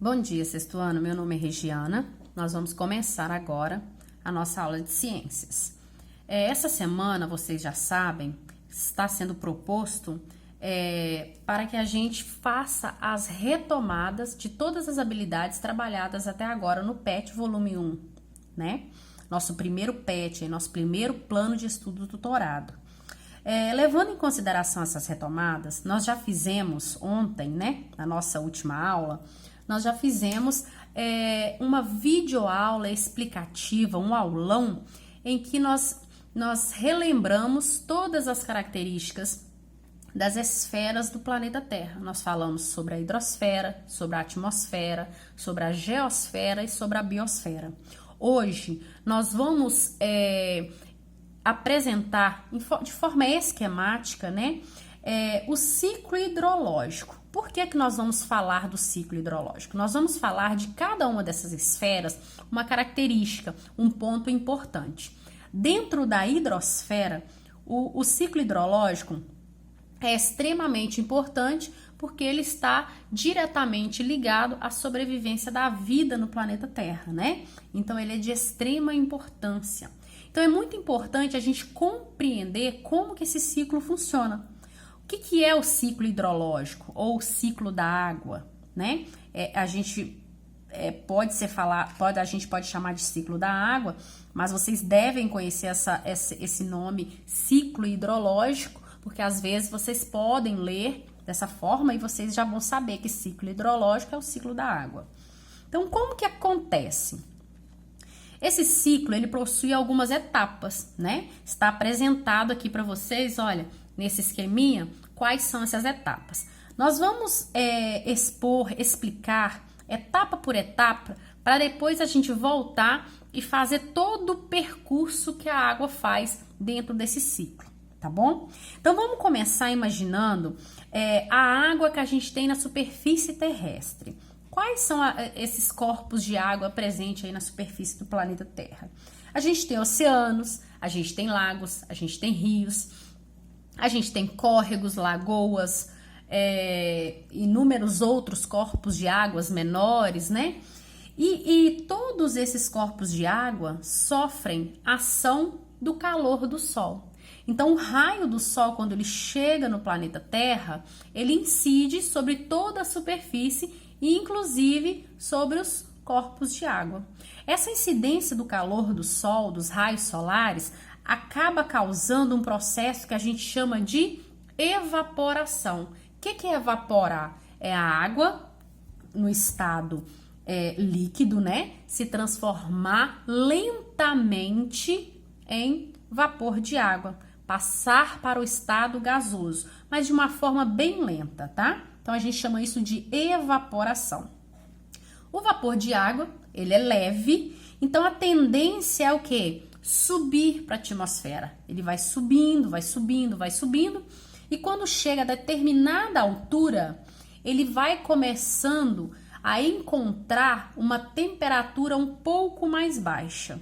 Bom dia, sexto ano. Meu nome é Regiana. Nós vamos começar agora a nossa aula de ciências. Essa semana, vocês já sabem, está sendo proposto para que a gente faça as retomadas de todas as habilidades trabalhadas até agora no PET volume 1, né? Nosso primeiro PET, nosso primeiro plano de estudo do tutorado. Levando em consideração essas retomadas, nós já fizemos ontem, né, na nossa última aula, nós já fizemos uma videoaula explicativa, um aulão, em que nós relembramos todas as características das esferas do planeta Terra. Nós falamos sobre a hidrosfera, sobre a atmosfera, sobre a geosfera e sobre a biosfera. Hoje, nós vamos apresentar de forma esquemática, né, o ciclo hidrológico. Por que nós vamos falar do ciclo hidrológico? Nós vamos falar de cada uma dessas esferas uma característica, um ponto importante. Dentro da hidrosfera, o ciclo hidrológico é extremamente importante porque ele está diretamente ligado à sobrevivência da vida no planeta Terra, né? Então, ele é de extrema importância. Então, é muito importante a gente compreender como que esse ciclo funciona. O que é o ciclo hidrológico ou o ciclo da água, né? A gente pode chamar de ciclo da água, mas vocês devem conhecer esse nome ciclo hidrológico, porque às vezes vocês podem ler dessa forma e vocês já vão saber que ciclo hidrológico é o ciclo da água. Então, como que acontece? Esse ciclo, ele possui algumas etapas, né? Está apresentado aqui para vocês, olha, nesse esqueminha, quais são essas etapas. Nós vamos explicar etapa por etapa, para depois a gente voltar e fazer todo o percurso que a água faz dentro desse ciclo, tá bom? Então, vamos começar imaginando a água que a gente tem na superfície terrestre. Quais são esses corpos de água presentes aí na superfície do planeta Terra? A gente tem oceanos, a gente tem lagos, a gente tem rios, a gente tem córregos, lagoas, inúmeros outros corpos de águas menores, né? E todos esses corpos de água sofrem ação do calor do Sol. Então, o raio do Sol, quando ele chega no planeta Terra, ele incide sobre toda a superfície e, inclusive, sobre os corpos de água. Essa incidência do calor do Sol, dos raios solares, acaba causando um processo que a gente chama de evaporação. O que é evaporar? É a água no estado líquido, né? Se transformar lentamente em vapor de água, passar para o estado gasoso, mas de uma forma bem lenta, tá? Então, a gente chama isso de evaporação. O vapor de água, ele é leve, então a tendência é o quê? Subir para a atmosfera. Ele vai subindo, vai subindo, vai subindo, e quando chega a determinada altura, ele vai começando a encontrar uma temperatura um pouco mais baixa.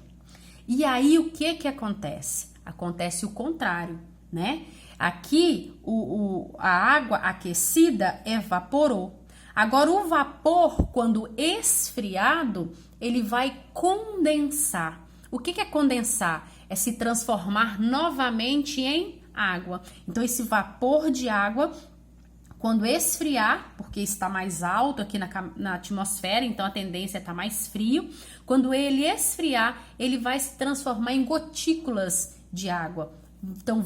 E aí, o que acontece? Acontece o contrário, né? Aqui, a água aquecida evaporou. Agora, o vapor, quando esfriado, ele vai condensar. O que é condensar? É se transformar novamente em água. Então, esse vapor de água, quando esfriar, porque está mais alto aqui na atmosfera, então a tendência é estar mais frio. Quando ele esfriar, ele vai se transformar em gotículas de água. Então,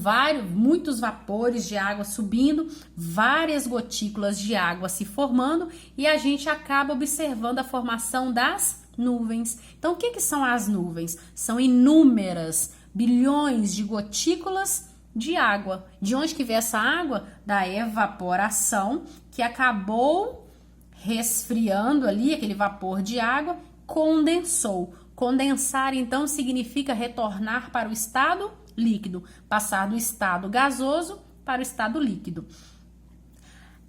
muitos vapores de água subindo, várias gotículas de água se formando e a gente acaba observando a formação das nuvens. Então, o que são as nuvens? São inúmeras, bilhões de gotículas de água. De onde que veio essa água? Da evaporação, que acabou resfriando ali, aquele vapor de água, condensou. Condensar, então, significa retornar para o estado líquido, passar do estado gasoso para o estado líquido.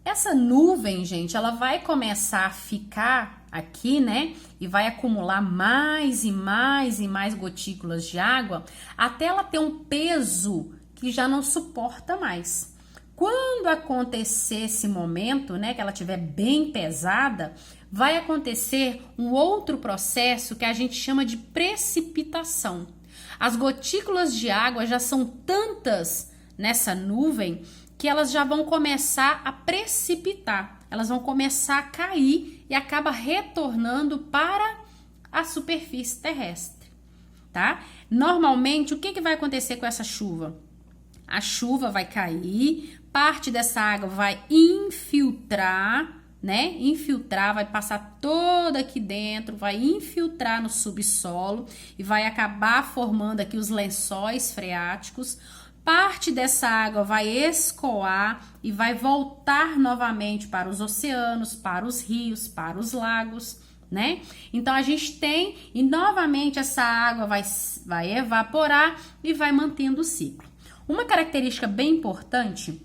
Essa nuvem, gente, ela vai começar a ficar aqui, né? E vai acumular mais e mais e mais gotículas de água até ela ter um peso que já não suporta mais. Quando acontecer esse momento, né, que ela estiver bem pesada, vai acontecer um outro processo que a gente chama de precipitação. As gotículas de água já são tantas nessa nuvem que elas já vão começar a precipitar, elas vão começar a cair e acaba retornando para a superfície terrestre, tá? Normalmente, o que vai acontecer com essa chuva? A chuva vai cair, parte dessa água vai infiltrar, né? Infiltrar, vai passar toda aqui dentro, vai infiltrar no subsolo e vai acabar formando aqui os lençóis freáticos. Parte dessa água vai escoar e vai voltar novamente para os oceanos, para os rios, para os lagos, né? Então a gente tem, e novamente essa água vai evaporar e vai mantendo o ciclo. Uma característica bem importante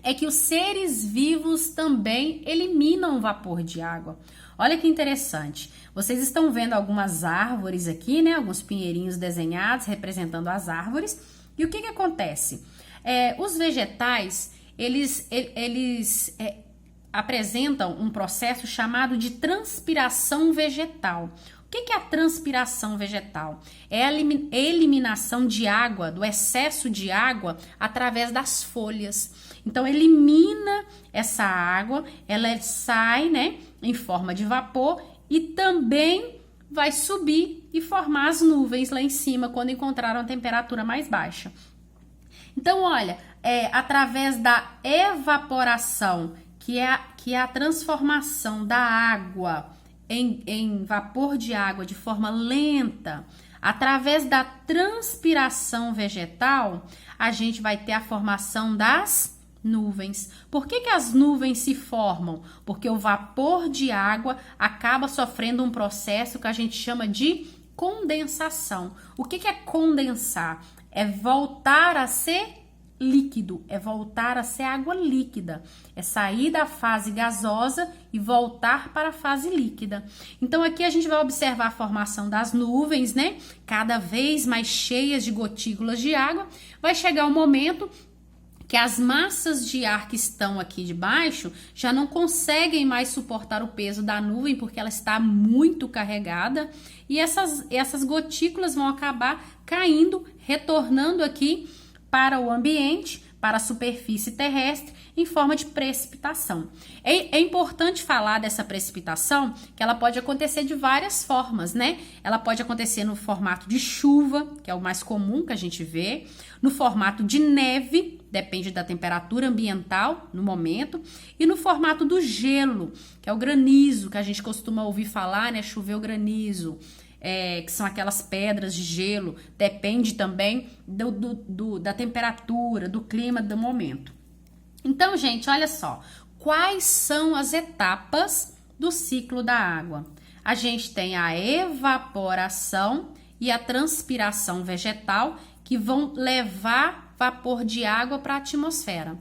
é que os seres vivos também eliminam vapor de água. Olha que interessante. Vocês estão vendo algumas árvores aqui, né? Alguns pinheirinhos desenhados representando as árvores. E o que acontece? Os vegetais, eles apresentam um processo chamado de transpiração vegetal. O que é a transpiração vegetal? É a eliminação de água, do excesso de água, através das folhas. Então, elimina essa água, ela sai, né, em forma de vapor e também vai subir e formar as nuvens lá em cima quando encontraram a temperatura mais baixa. Então, olha, através da evaporação, que é a transformação da água em vapor de água de forma lenta, através da transpiração vegetal, a gente vai ter a formação das nuvens. Por que as nuvens se formam? Porque o vapor de água acaba sofrendo um processo que a gente chama de condensação. O que é condensar? É voltar a ser líquido, é voltar a ser água líquida, é sair da fase gasosa e voltar para a fase líquida. Então aqui a gente vai observar a formação das nuvens, né? Cada vez mais cheias de gotículas de água. Vai chegar um momento que as massas de ar que estão aqui de baixo já não conseguem mais suportar o peso da nuvem porque ela está muito carregada e essas gotículas vão acabar caindo, retornando aqui para o ambiente, para a superfície terrestre, em forma de precipitação. É importante falar dessa precipitação, que ela pode acontecer de várias formas, né? Ela pode acontecer no formato de chuva, que é o mais comum que a gente vê, no formato de neve, depende da temperatura ambiental no momento, e no formato do gelo, que é o granizo, que a gente costuma ouvir falar, né? Choveu granizo. Que são aquelas pedras de gelo, depende também da temperatura, do clima do momento. Então, gente, olha só, quais são as etapas do ciclo da água? A gente tem a evaporação e a transpiração vegetal, que vão levar vapor de água para a atmosfera.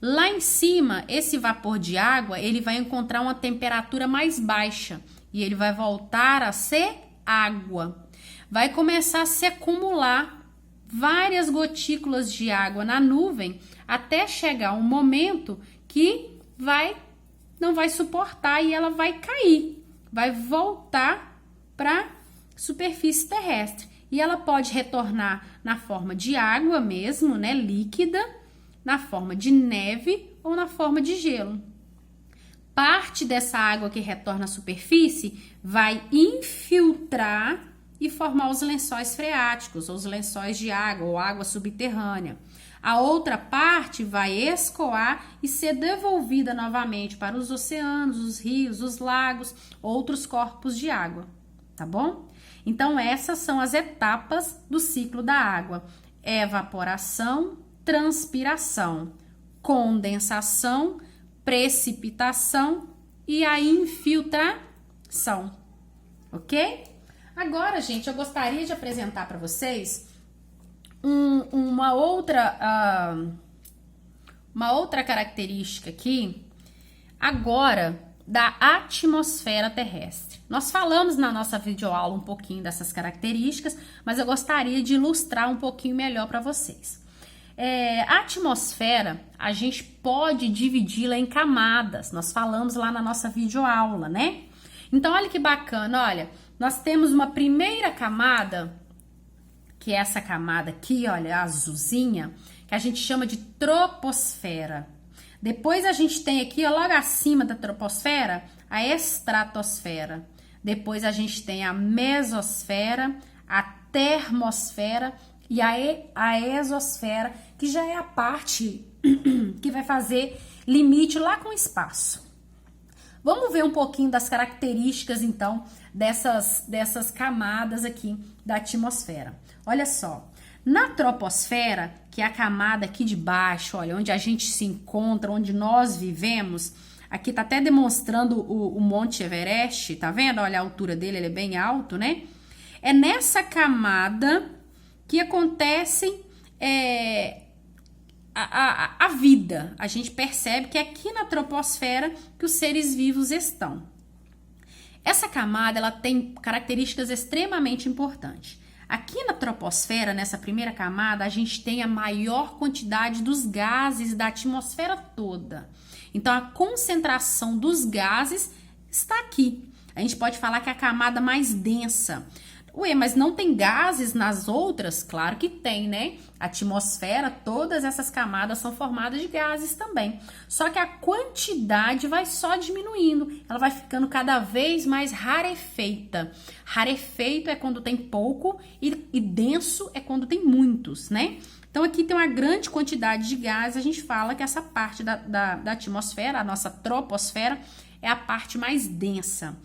Lá em cima, esse vapor de água, ele vai encontrar uma temperatura mais baixa e ele vai voltar a ser água. Vai começar a se acumular várias gotículas de água na nuvem até chegar um momento que não vai suportar e ela vai cair, vai voltar para a superfície terrestre. E ela pode retornar na forma de água mesmo, né, líquida, na forma de neve ou na forma de gelo. Parte dessa água que retorna à superfície vai infiltrar e formar os lençóis freáticos, ou os lençóis de água, ou água subterrânea. A outra parte vai escoar e ser devolvida novamente para os oceanos, os rios, os lagos, outros corpos de água, tá bom? Então, essas são as etapas do ciclo da água: evaporação, transpiração, condensação, precipitação e a infiltração, ok? Agora, gente, eu gostaria de apresentar para vocês uma outra característica aqui, agora, da atmosfera terrestre. Nós falamos na nossa videoaula um pouquinho dessas características, mas eu gostaria de ilustrar um pouquinho melhor para vocês. A atmosfera, a gente pode dividi-la em camadas. Nós falamos lá na nossa videoaula, né? Então, olha que bacana, olha. Nós temos uma primeira camada, que é essa camada aqui, olha, azulzinha, que a gente chama de troposfera. Depois a gente tem aqui, ó, logo acima da troposfera, a estratosfera. Depois a gente tem a mesosfera, a termosfera e a exosfera, que já é a parte que vai fazer limite lá com o espaço. Vamos ver um pouquinho das características, então, dessas camadas aqui da atmosfera. Olha só, na troposfera, que é a camada aqui de baixo, olha, onde a gente se encontra, onde nós vivemos, aqui tá até demonstrando o Monte Everest, tá vendo? Olha a altura dele, ele é bem alto, né? É nessa camada que acontece a vida. A gente percebe que é aqui na troposfera que os seres vivos estão. Essa camada, ela tem características extremamente importantes. Aqui na troposfera, nessa primeira camada, a gente tem a maior quantidade dos gases da atmosfera toda. Então, a concentração dos gases está aqui. A gente pode falar que é a camada mais densa. Ué, mas não tem gases nas outras? Claro que tem, né? A atmosfera, todas essas camadas são formadas de gases também. Só que a quantidade vai só diminuindo. Ela vai ficando cada vez mais rarefeita. Rarefeito é quando tem pouco e denso é quando tem muitos, né? Então, aqui tem uma grande quantidade de gases. A gente fala que essa parte da atmosfera, a nossa troposfera, é a parte mais densa.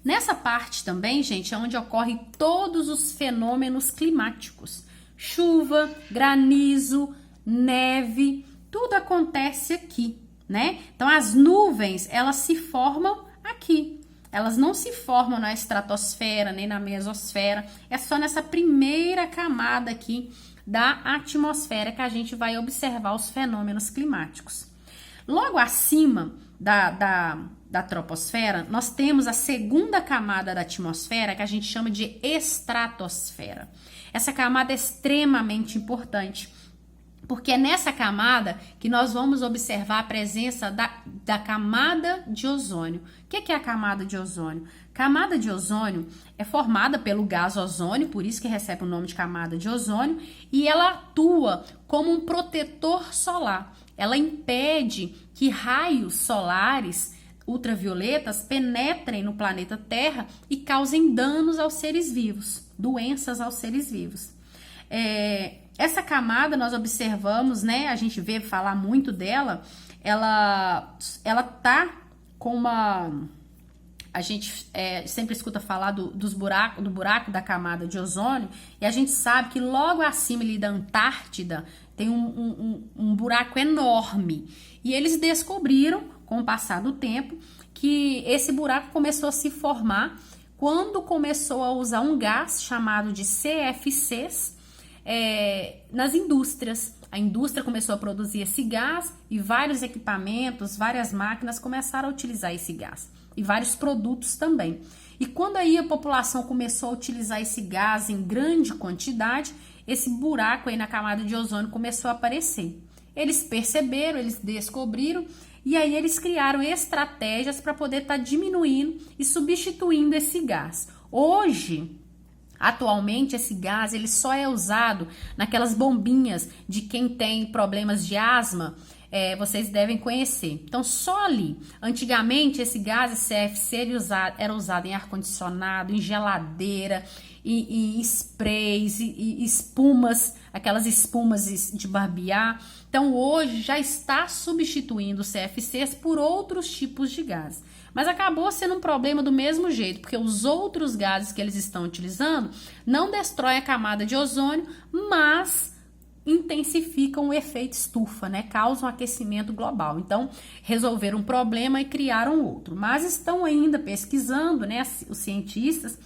Nessa parte também, gente, é onde ocorrem todos os fenômenos climáticos. Chuva, granizo, neve, tudo acontece aqui, né? Então, as nuvens, elas se formam aqui. Elas não se formam na estratosfera, nem na mesosfera. É só nessa primeira camada aqui da atmosfera que a gente vai observar os fenômenos climáticos. Logo acima da troposfera, nós temos a segunda camada da atmosfera, que a gente chama de estratosfera. Essa camada é extremamente importante, porque é nessa camada que nós vamos observar a presença da camada de ozônio. O que é a camada de ozônio? Camada de ozônio é formada pelo gás ozônio, por isso que recebe o nome de camada de ozônio, e ela atua como um protetor solar. Ela impede que raios solares ultravioletas penetrem no planeta Terra e causem danos aos seres vivos, doenças aos seres vivos. Essa camada nós observamos, né? A gente vê falar muito dela. Ela tá com uma... A gente sempre escuta falar do buraco da camada de ozônio, e a gente sabe que logo acima ali da Antártida tem um buraco enorme. E eles descobriram, com o passar do tempo, que esse buraco começou a se formar quando começou a usar um gás chamado de CFCs nas indústrias. A indústria começou a produzir esse gás e vários equipamentos, várias máquinas começaram a utilizar esse gás. E vários produtos também. E quando aí a população começou a utilizar esse gás em grande quantidade, esse buraco aí na camada de ozônio começou a aparecer. Eles perceberam, eles descobriram, e aí eles criaram estratégias para poder estar diminuindo e substituindo esse gás. Hoje, atualmente, esse gás ele só é usado naquelas bombinhas de quem tem problemas de asma. Vocês devem conhecer. Então, só ali. Antigamente, esse gás CFC era usado em ar-condicionado, em geladeira, em sprays, e espumas, aquelas espumas de barbear. Então, hoje já está substituindo os CFCs por outros tipos de gás. Mas acabou sendo um problema do mesmo jeito, porque os outros gases que eles estão utilizando não destroem a camada de ozônio, mas intensificam o efeito estufa, né? Causam aquecimento global. Então, resolveram um problema e criaram outro. Mas estão ainda pesquisando, né? Os cientistas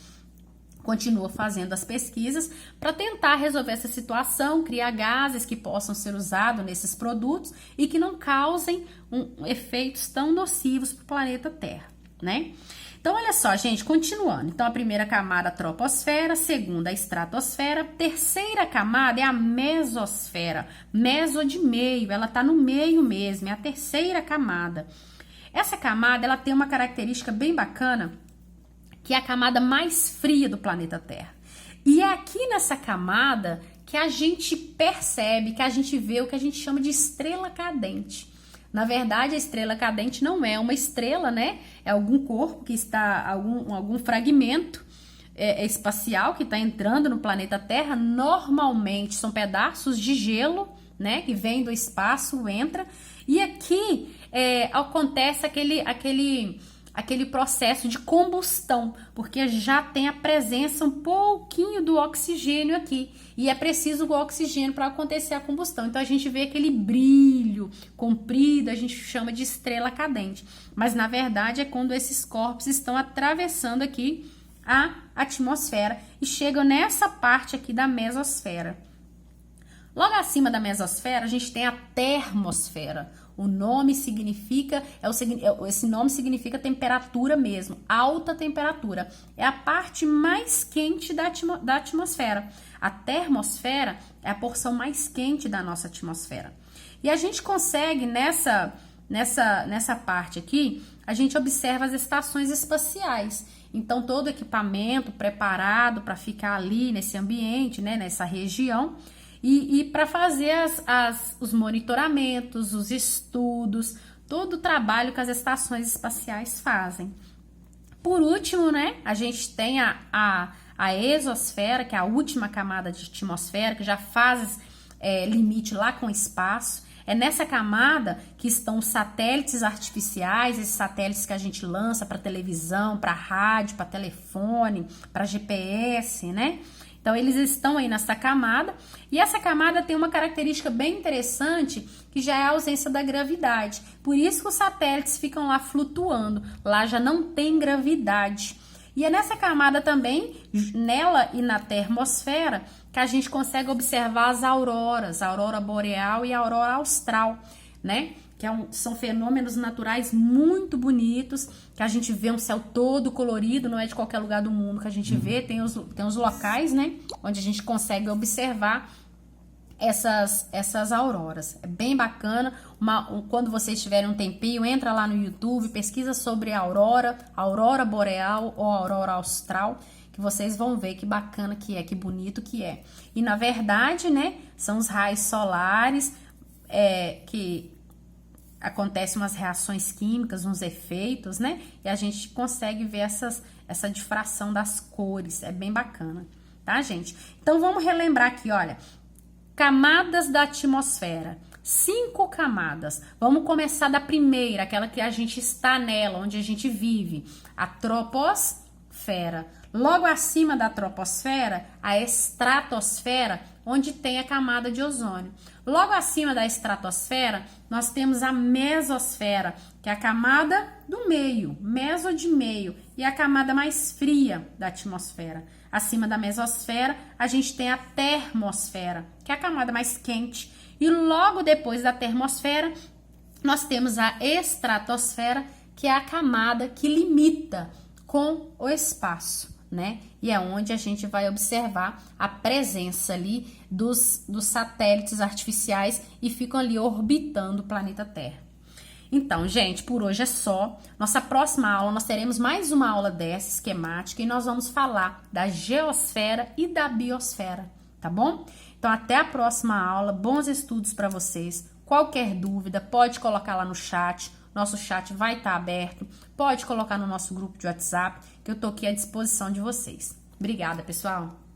continuam fazendo as pesquisas para tentar resolver essa situação, criar gases que possam ser usados nesses produtos e que não causem efeitos tão nocivos para o planeta Terra. né? Então, olha só, gente, continuando. Então, a primeira camada, a troposfera, a segunda, a estratosfera, a terceira camada é a mesosfera, meso de meio, ela tá no meio mesmo, é a terceira camada. Essa camada, ela tem uma característica bem bacana, que é a camada mais fria do planeta Terra. E é aqui nessa camada que a gente percebe, que a gente vê o que a gente chama de estrela cadente. Na verdade, a estrela cadente não é uma estrela, né? É algum corpo que está, algum fragmento espacial que está entrando no planeta Terra. Normalmente são pedaços de gelo, né? Que vem do espaço, entra. E aqui acontece aquele processo de combustão, porque já tem a presença um pouquinho do oxigênio aqui, e é preciso o oxigênio para acontecer a combustão. Então a gente vê aquele brilho comprido, a gente chama de estrela cadente, mas na verdade é quando esses corpos estão atravessando aqui a atmosfera e chegam nessa parte aqui da mesosfera. Logo acima da mesosfera, a gente tem a termosfera. O nome significa, esse nome significa temperatura mesmo, alta temperatura. É a parte mais quente da atmosfera. A termosfera é a porção mais quente da nossa atmosfera. E a gente consegue, nessa parte aqui, a gente observa as estações espaciais. Então, todo equipamento preparado para ficar ali nesse ambiente, né, nessa região, e para fazer os monitoramentos, os estudos, todo o trabalho que as estações espaciais fazem. Por último, né, a gente tem a exosfera, que é a última camada de atmosfera, que já faz limite lá com o espaço. É nessa camada que estão os satélites artificiais, esses satélites que a gente lança para televisão, para rádio, para telefone, para GPS, né? Então, eles estão aí nessa camada, e essa camada tem uma característica bem interessante, que já é a ausência da gravidade. Por isso que os satélites ficam lá flutuando, lá já não tem gravidade. E é nessa camada também, nela e na termosfera, que a gente consegue observar as auroras, a aurora boreal e a aurora austral, né? Que são fenômenos naturais muito bonitos, que a gente vê um céu todo colorido, não é de qualquer lugar do mundo que a gente vê, tem os locais, né, onde a gente consegue observar essas auroras. É bem bacana. Quando vocês tiverem um tempinho, entra lá no YouTube, pesquisa sobre a aurora boreal ou aurora austral, que vocês vão ver que bacana que é, que bonito que é. E na verdade, né, são os raios solares que acontecem umas reações químicas, uns efeitos, né? E a gente consegue ver essa difração das cores. É bem bacana, tá, gente? Então, vamos relembrar aqui, olha. Camadas da atmosfera. 5 camadas. Vamos começar da primeira, aquela que a gente está nela, onde a gente vive. A troposfera. Logo acima da troposfera, a estratosfera, onde tem a camada de ozônio. Logo acima da estratosfera, nós temos a mesosfera, que é a camada do meio, meso de meio, e a camada mais fria da atmosfera. Acima da mesosfera, a gente tem a termosfera, que é a camada mais quente. E logo depois da termosfera, nós temos a estratosfera, que é a camada que limita com o espaço, né? E é onde a gente vai observar a presença ali dos satélites artificiais e ficam ali orbitando o planeta Terra. Então, gente, por hoje é só. Nossa próxima aula, nós teremos mais uma aula dessa, esquemática, e nós vamos falar da geosfera e da biosfera, tá bom? Então, até a próxima aula. Bons estudos para vocês. Qualquer dúvida, pode colocar lá no chat. Nosso chat vai estar aberto. Pode colocar no nosso grupo de WhatsApp, que eu tô aqui à disposição de vocês. Obrigada, pessoal!